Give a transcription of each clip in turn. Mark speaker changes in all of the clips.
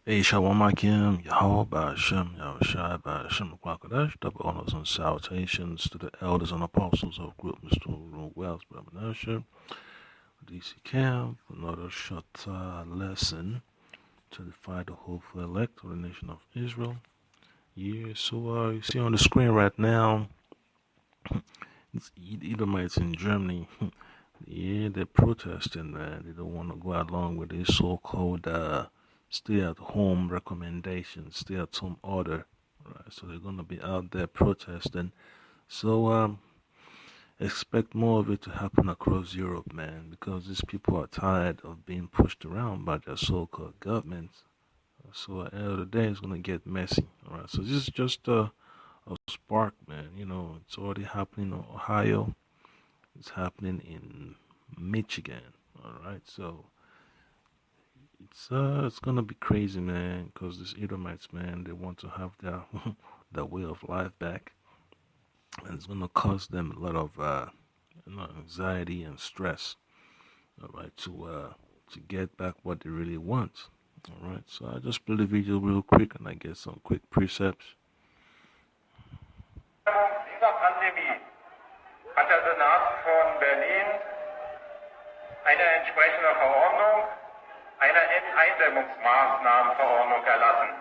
Speaker 1: Hey, Shalom Akim, Yahweh Hashem, Yahushai Hashem, Kwakadash, double honors and salutations to the elders and apostles of Group Mr. Room Wells, Brahmanasha, DC Camp, another short lesson to defy the hopeful elect of the nation of Israel. Yeah, so you see on the screen right now, it's Edomites in Germany. Yeah, they're protesting, man. They don't want to go along with this so-called stay-at-home recommendation, stay-at-home order. Right? So they're going to be out there protesting. So expect more of it to happen across Europe, man, because these people are tired of being pushed around by their so-called government. So at the end of the day, it's going to get messy. All right. So this is just a spark, man. You know, it's already happening in Ohio. It's happening in Michigan. All right. So it's gonna be crazy, man, because these Edomites, man, they want to have their their way of life back, and it's gonna cause them a lot of anxiety and stress. All right, to get back what they really want. All right, so I just play the video real quick, and I get some quick precepts.
Speaker 2: Dieser Pandemie hat der Senat von Berlin eine entsprechende Verordnung, eine Eindämmungsmaßnahmenverordnung erlassen.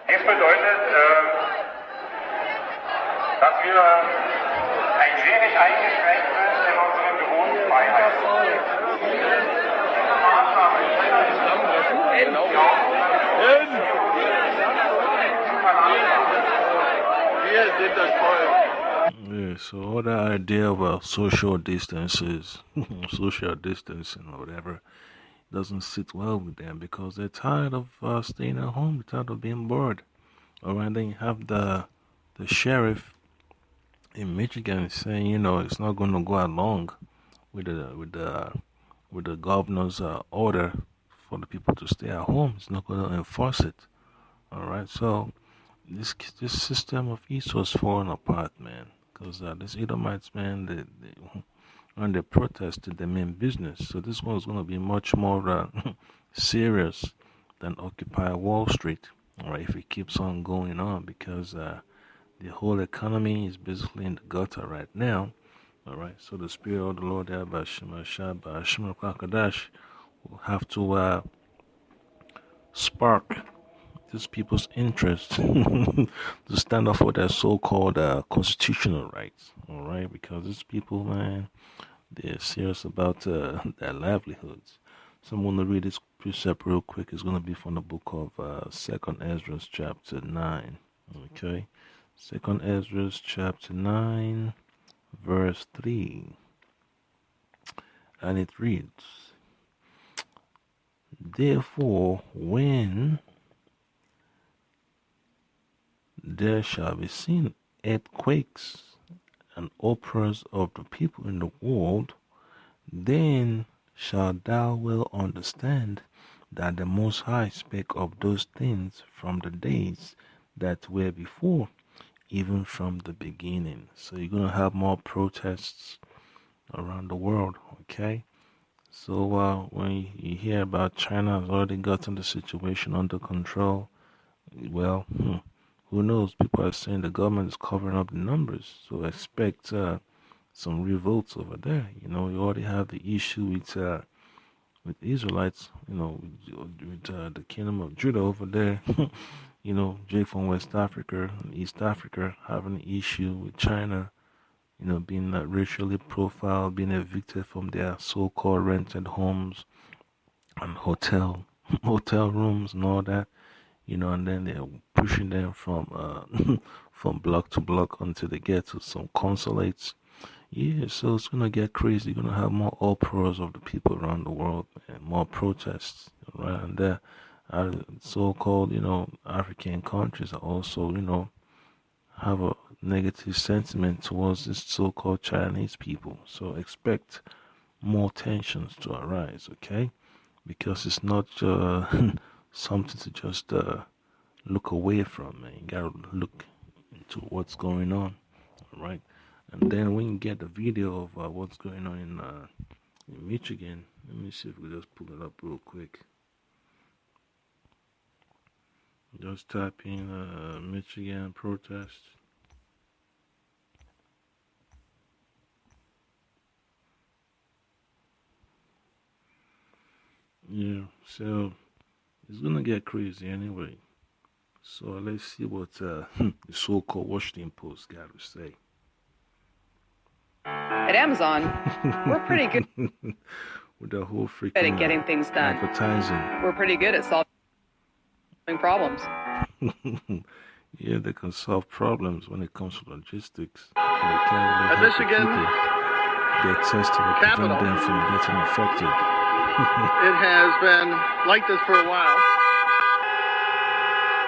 Speaker 2: Dies bedeutet, dass wir ein wenig eingeschränkt sind in unseren Berufsfreiheit. Diese Maßnahme
Speaker 3: Wir sind das Volk.
Speaker 1: Yeah, so all the idea of social distances, social distancing or whatever, doesn't sit well with them because they're tired of staying at home, they're tired of being bored. All right, then you have the sheriff in Michigan saying, you know, it's not going to go along with the governor's order for the people to stay at home. It's not going to enforce it. All right, so this system of Esau is falling apart, man. Because these Edomites, man, they when they protested, they mean business. So this one's going to be much more serious than Occupy Wall Street. All right, if it keeps on going on, because the whole economy is basically in the gutter right now. All right, so the Spirit of the Lord, Kwakadash, will have to spark these people's interest to stand up for their so-called constitutional rights. All right, because these people, man, they're serious about their livelihoods. So I'm going to read this precept real quick. It's going to be from the book of 2nd Ezra chapter 9. Okay, 2nd Ezra chapter 9, verse 3. And it reads, therefore, when there shall be seen earthquakes and uproars of the people in the world, then shalt thou well understand that the Most High spake of those things from the days that were before, even from the beginning. So you're going to have more protests around the world, okay? So when you hear about China has already gotten the situation under control, well, who knows? People are saying the government is covering up the numbers, so expect some revolts over there. You know, you already have the issue with Israelites. You know, with the Kingdom of Judah over there. You know, Jay from West Africa and East Africa having an issue with China. You know, being racially profiled, being evicted from their so-called rented homes and hotel rooms and all that. You know, and then they're pushing them from from block to block until they get to some consulates. Yeah, so it's gonna get crazy. You're gonna have more uproars of the people around the world and more protests, right? And there, so-called, you know, African countries are also, you know, have a negative sentiment towards this so-called Chinese people. So expect more tensions to arise, okay? Because it's not something to just look away from, man. You gotta look into what's going on, all right? And then when you get the video of what's going on in Michigan, Let me see if we just pull it up real quick. Just type in Michigan protest. Yeah, so it's gonna get crazy anyway. So let's see what the so-called Washington Post got to say.
Speaker 4: At Amazon, we're pretty good
Speaker 1: with the whole freaking
Speaker 4: at getting things done.
Speaker 1: advertising.
Speaker 4: We're pretty good at solving problems.
Speaker 1: Yeah, they can solve problems when it comes to logistics. They can't really help
Speaker 3: Michigan
Speaker 1: the people get tested or prevent them from getting infected.
Speaker 3: It has been like this for a while.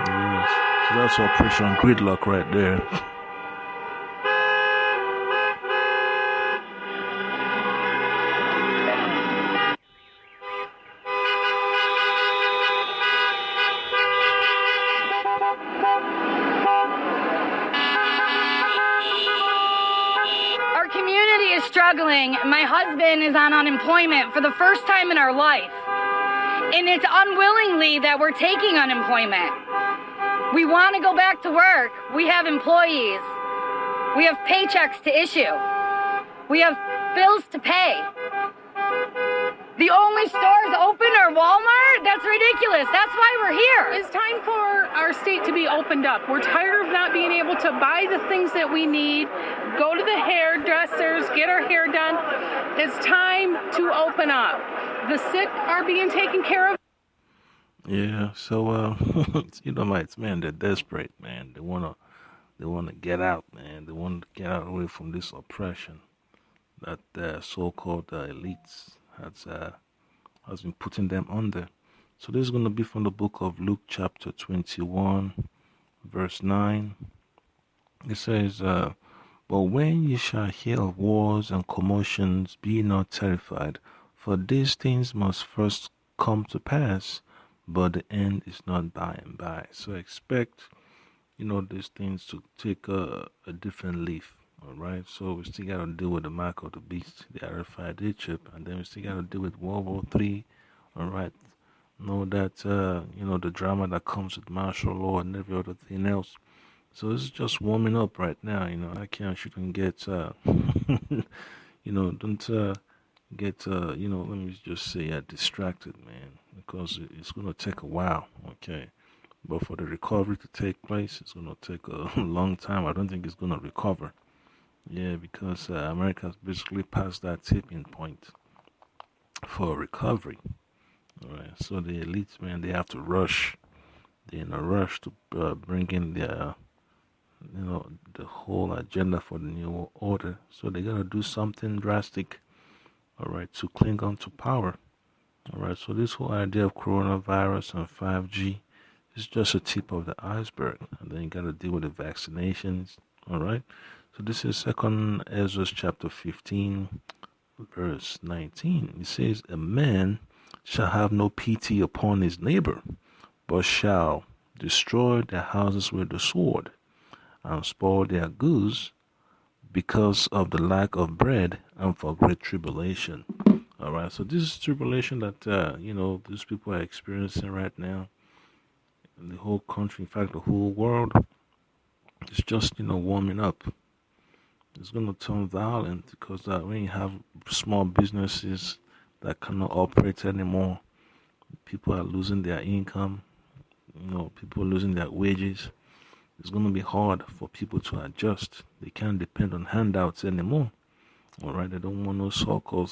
Speaker 1: Yes, so that's Operation Gridlock right there.
Speaker 5: Our community is struggling. My husband is on unemployment for the first time in our life. And it's unwillingly that we're taking unemployment. We want to go back to work. We have employees. We have paychecks to issue. We have bills to pay. The only stores open are Walmart? That's ridiculous. That's why we're here.
Speaker 6: It's time for our state to be opened up. We're tired of not being able to buy the things that we need, go to the hairdressers, get our hair done. It's time to open up. The sick are being taken care of.
Speaker 1: Yeah, so Edomites, man, they're desperate, man. They wanna get out, man. They want to get out away from this oppression that so-called elites has been putting them under. So this is going to be from the book of Luke, chapter 21, verse 9. It says, "But when ye shall hear of wars and commotions, be not terrified, for these things must first come to pass, but the end is not by and by." So expect, these things to take a different leaf. All right, so we still got to deal with the mark of the beast, the RFID chip, and then we still got to deal with World War III. All right, know that the drama that comes with martial law and every other thing else. So this is just warming up right now. I can't shouldn't get don't get let me just say distracted, man, because it's gonna take a while. Okay. But for the recovery to take place, it's going to take a long time. I don't think it's going to recover. Yeah, because America has basically passed that tipping point for recovery. All right, so the elites, man, they have to rush. They're in a rush to bring in their, the whole agenda for the new order. So they got to do something drastic, all right, to cling on to power. All right, so this whole idea of coronavirus and 5G, it's just a tip of the iceberg, and then you got to deal with the vaccinations. All right. So this is 2 Ezra chapter 15, verse 19. It says, "A man shall have no pity upon his neighbor, but shall destroy their houses with the sword, and spoil their goods because of the lack of bread and for great tribulation." All right. So this is tribulation that these people are experiencing right now. The whole country, in fact, the whole world is just, warming up. It's going to turn violent because when you have small businesses that cannot operate anymore, people are losing their income, people are losing their wages. It's going to be hard for people to adjust. They can't depend on handouts anymore. All right, they don't want no so-called,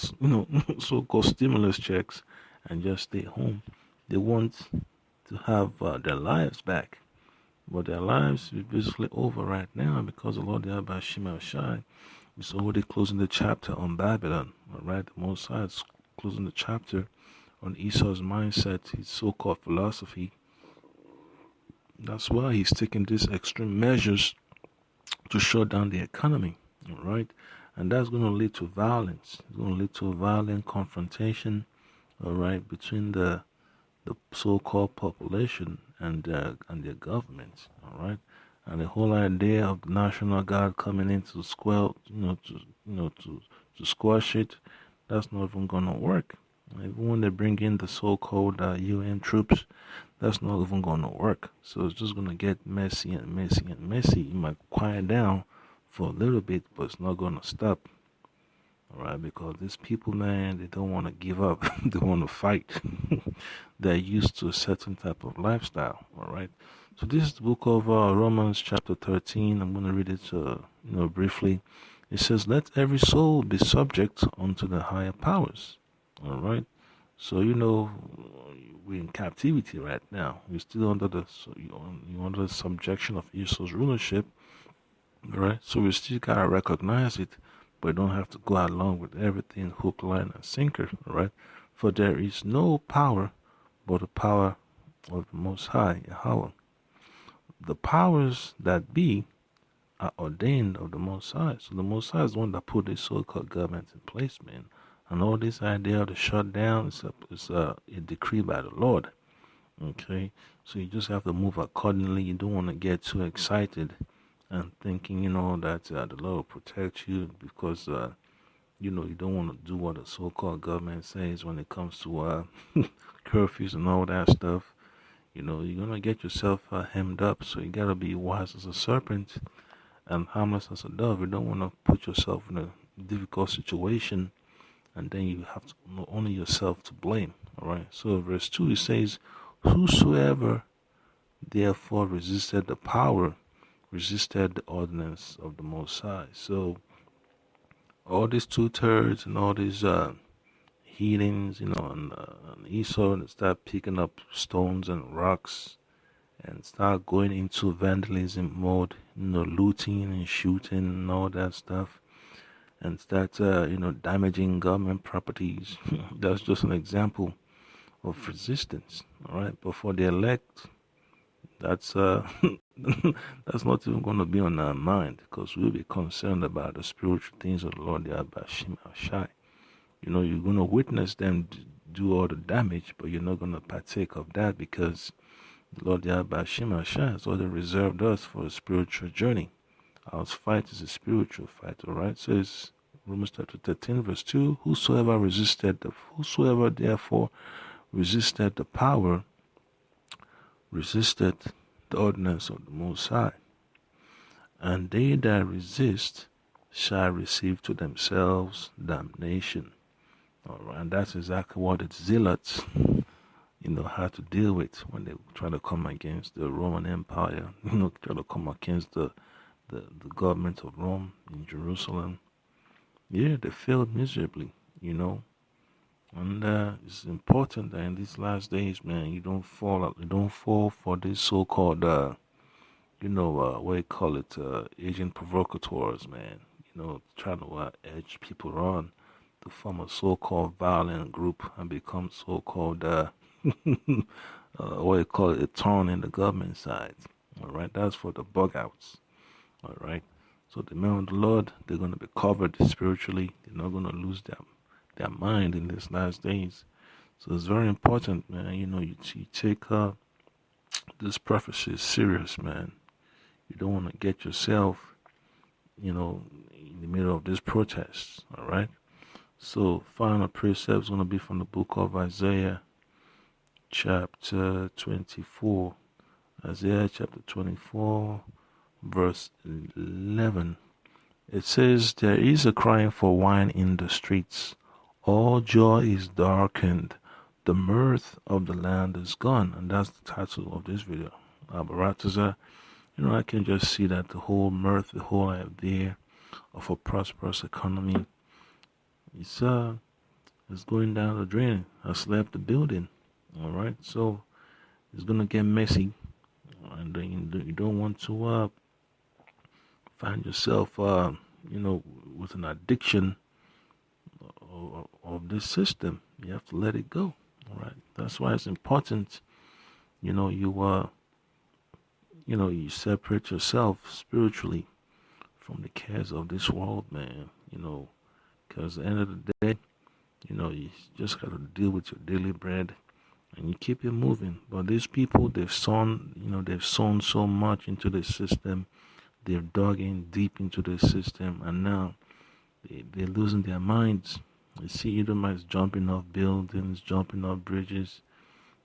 Speaker 1: so-called stimulus checks and just stay home. They want to have their lives back. But their lives is basically over right now because the Lord Yahweh Shema Shai is already closing the chapter on Babylon. All right, the Mosai is closing the chapter on Esau's mindset, his so-called philosophy. That's why he's taking these extreme measures to shut down the economy. All right, and that's going to lead to violence. It's going to lead to a violent confrontation. All right, between the so-called population and their government, all right, and the whole idea of the National Guard coming in to squash it, that's not even gonna work. Even when they bring in the so-called UN troops, that's not even going to work. So it's just going to get messy and messy and messy. You might quiet down for a little bit, but it's not going to stop. All right, because these people, man, they don't want to give up. They want to fight. They're used to a certain type of lifestyle. All right. So this is the book of Romans, chapter 13. I'm going to read it, briefly. It says, "Let every soul be subject unto the higher powers." All right. So we're in captivity right now. We're still under you're under the subjection of Esau's rulership. All right. So we still gotta recognize it, but don't have to go along with everything hook, line, and sinker. All right. For there is no power but the power of the Most High, Yahweh. The powers that be are ordained of the Most High. So the Most High is the one that put this so-called government in place, man. And all this idea of the shutdown is a decree by the Lord. Okay, so you just have to move accordingly. You don't want to get too excited and thinking, that the Lord will protect you because, you don't want to do what the so-called government says when it comes to curfews and all that stuff. You're going to get yourself hemmed up. So you got to be wise as a serpent and harmless as a dove. You don't want to put yourself in a difficult situation, and then you have only yourself to blame. All right. So verse 2, it says, "Whosoever therefore resisted the power, resisted the ordinance of the Most High." So all these 2/3 and all these heathens, and Esau, and start picking up stones and rocks and start going into vandalism mode, looting and shooting and all that stuff, and start, damaging government properties. That's just an example of resistance. All right, but for the elect, that's that's not even going to be on our mind, because we'll be concerned about the spiritual things of the Lord, the Abashim Ashai. You're going to witness them do all the damage, but you're not going to partake of that, because the Lord, the Abashim Ashai, has already reserved us for a spiritual journey. Our fight is a spiritual fight. All right, so it's Romans chapter 13, verse 2. Whosoever therefore resisted the power, resisted the ordinance of the Most High. And they that resist shall receive to themselves damnation. All right, and that's exactly what the zealots, how to deal with when they try to come against the Roman Empire, try to come against the government of Rome in Jerusalem. Yeah, they failed miserably, And it's important that in these last days, man, you don't fall for this so-called, what do you call it, agent provocateurs, man. Trying to edge people on to form a so-called violent group and become so-called, what do you call it, a thorn in the government side. All right, that's for the bug outs. All right, so the men of the Lord, they're going to be covered spiritually. They're not going to lose their mind in these last days. So it's very important, man. You take this prophecy serious, man. You don't want to get yourself, in the middle of this protest. All right. So final precept is going to be from the book of Isaiah, chapter 24. Isaiah chapter 24, verse 11. It says, "There is a crying for wine in the streets. All joy is darkened. The mirth of the land is gone." And that's the title of this video. Barataza, I can just see that the whole mirth, the whole idea of a prosperous economy, it's going down the drain. Has left the building. All right, so it's gonna get messy, and then you don't want to find yourself, with an addiction of this system. You have to let it go. All right, that's why it's important. You separate yourself spiritually from the cares of this world, man. Because at the end of the day, you just got to deal with your daily bread, and you keep it moving. But these people, they've sown so much into the system. They've dug in deep into the system, and now they're losing their minds. You see Edomites jumping off buildings, jumping off bridges,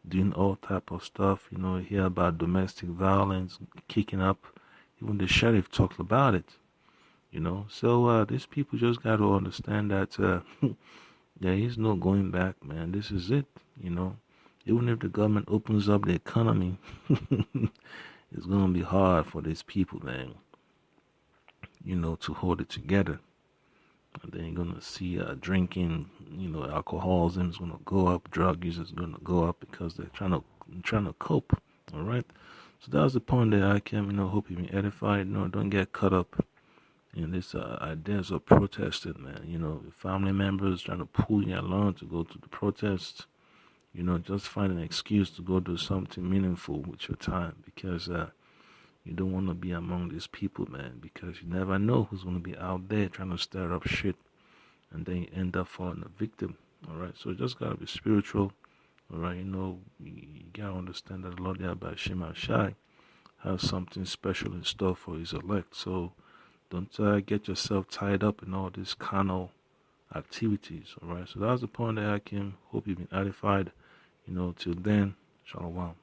Speaker 1: doing all type of stuff. You know, hear about domestic violence kicking up. Even the sheriff talks about it. You know, so these people just got to understand that there is no going back, man. This is it. You know, even if the government opens up the economy, it's gonna be hard for these people, man. You know, to hold it together. And then you're gonna see drinking, you know, alcoholism is gonna go up, drug use is gonna go up because they're trying to cope. All right. So that was the point that I came. You know, hope you've been edified. You know, don't get caught up in this ideas of protesting, man. You know, if family members trying to pull you along to go to the protests. You know, just find an excuse to go do something meaningful with your time because you don't want to be among these people, man, because you never know who's going to be out there trying to stir up shit and then you end up falling a victim. All right, so just got to be spiritual. All right, you know, you got to understand that the Lord Yahweh Shema Shai has something special in store for his elect. So don't get yourself tied up in all these carnal activities. All right, so that's the point that I came. Hope you've been edified. You know, till then, shalom.